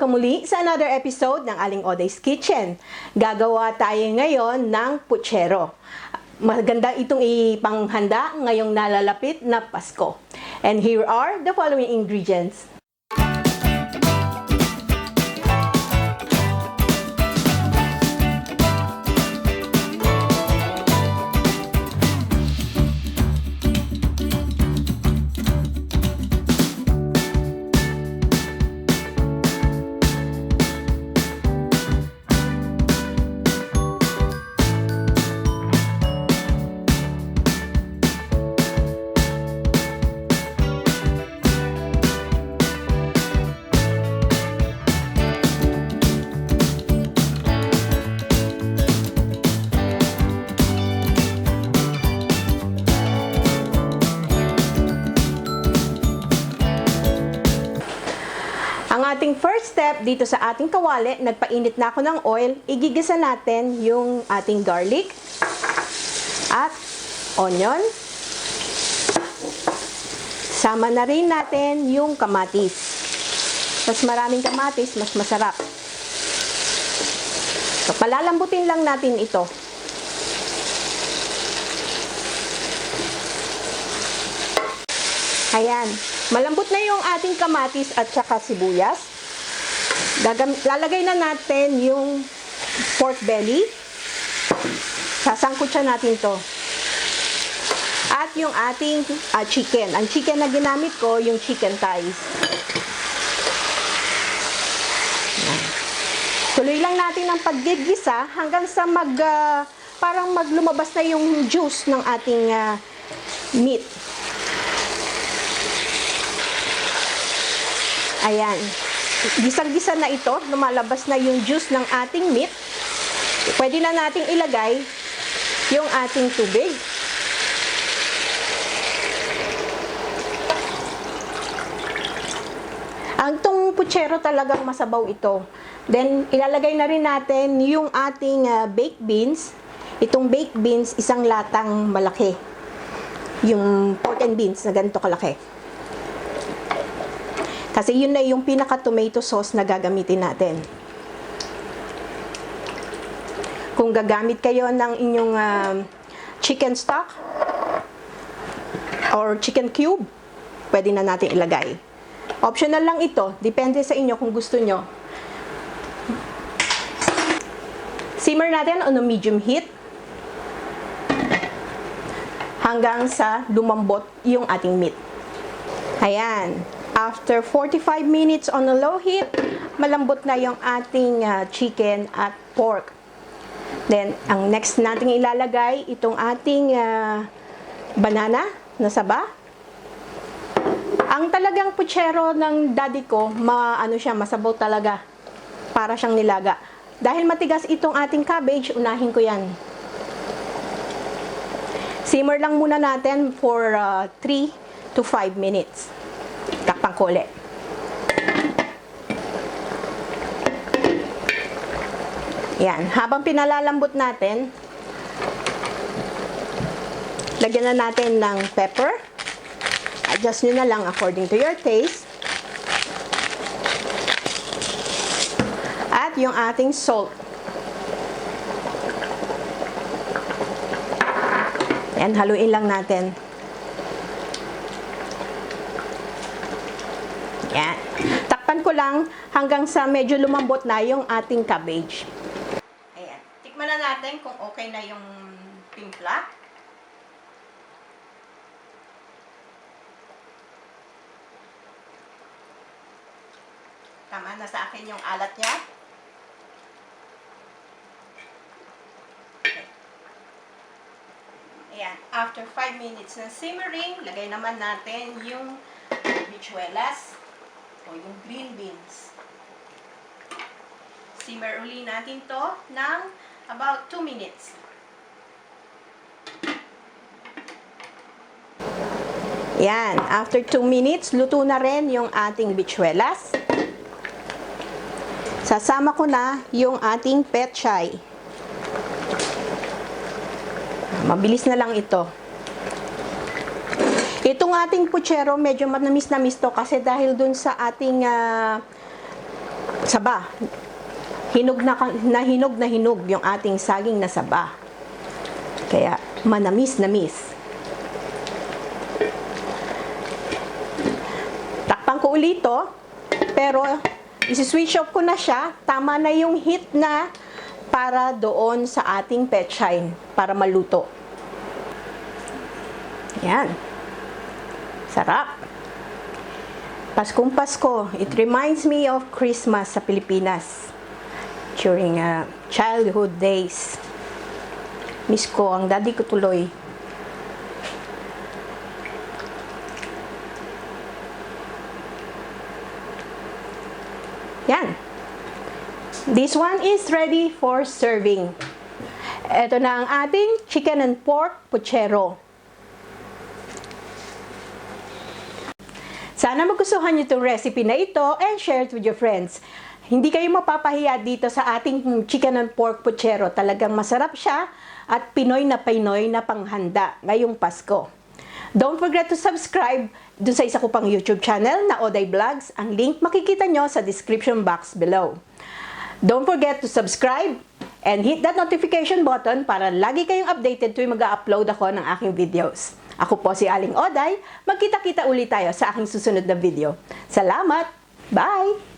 welcome muli sa another episode ng Aling Oday's Kitchen. Gagawa tayo ngayon ng Pochero. Maganda itong ipanghanda ngayong nalalapit na Pasko. And here are the following ingredients. Ang ating first step dito sa ating kawali, nagpainit na ako ng oil, igigisa natin yung ating garlic at onion. Sama na rin natin yung kamatis. Mas maraming kamatis, mas masarap. So, palalambutin lang natin ito. Ayan. Malambot na yung ating kamatis at saka sibuyas. Lalagay na natin yung pork belly. Sasangkutsa natin to. At yung ating chicken. Ang chicken na ginamit ko, yung chicken thighs. Tuloy lang natin ang paggigisa hanggang sa parang maglumabas na yung juice ng ating meat. Ayan. Gisang-gisa na ito. Lumalabas na yung juice ng ating meat. Pwede na nating ilagay yung ating tubig. Ang tong puchero talagang masabaw ito. Then, ilalagay na rin natin yung ating baked beans. Itong baked beans, isang latang malaki. Yung pork and beans na ganito kalaki. Kasi yun na yung pinaka-tomato sauce na gagamitin natin. Kung gagamit kayo ng inyong chicken stock or chicken cube, pwede na natin ilagay. Optional lang ito. Depende sa inyo kung gusto nyo. Simmer natin on a medium heat hanggang sa lumambot yung ating meat. Ayan. After 45 minutes on a low heat, malambot na yung ating chicken at pork. Then, ang next nating ilalagay, itong ating banana na saba. Ang talagang puchero ng daddy ko, masabaw talaga. Para siyang nilaga. Dahil matigas itong ating cabbage, unahin ko yan. Simmer lang muna natin for 3 to 5 minutes. Takpan ko ulit. Yan. Habang pinalalambot natin, lagyan na natin ng pepper. Adjust nyo na lang according to your taste. At yung ating salt. Yan. Haluin lang natin. Yan. Takpan ko lang hanggang sa medyo lumambot na yung ating cabbage. Ayan. Tikman na natin kung okay na yung timpla. Tama na sa akin yung alat niya. Okay. Ayan. After 5 minutes na simmering, lagay naman natin yung bichuelas. O yung green beans. Simmer uli natin to ng about 2 minutes. Yan. After 2 minutes, luto na rin yung ating bichuelas. Sasama ko na yung ating petchay. Mabilis na lang ito. Itong ating puchero, medyo manamis-namis to kasi dahil dun sa ating saba. Hinog na hinog yung ating saging na saba. Kaya manamis-namis. Takpan ko ulit to, pero isi-switch off ko na siya. Tama na yung heat na para doon sa ating petchay para maluto. Yan. Sarap. Paskong Pasko. It reminds me of Christmas sa Pilipinas during childhood days. Miss ko ang daddy ko tuloy. Yan. This one is ready for serving. Ito na ang ating chicken and pork pochero. Sana magustuhan niyo itong recipe na ito and share it with your friends. Hindi kayo mapapahiya dito sa ating chicken and pork pochero. Talagang masarap siya at Pinoy na panghanda ngayong Pasko. Don't forget to subscribe dun sa isa ko pang YouTube channel na Oday Vlogs. Ang link makikita nyo sa description box below. Don't forget to subscribe and hit that notification button para lagi kayong updated tuwing mag-upload ako ng aking videos. Ako po si Aling Oday. Magkita-kita ulit tayo sa aking susunod na video. Salamat! Bye!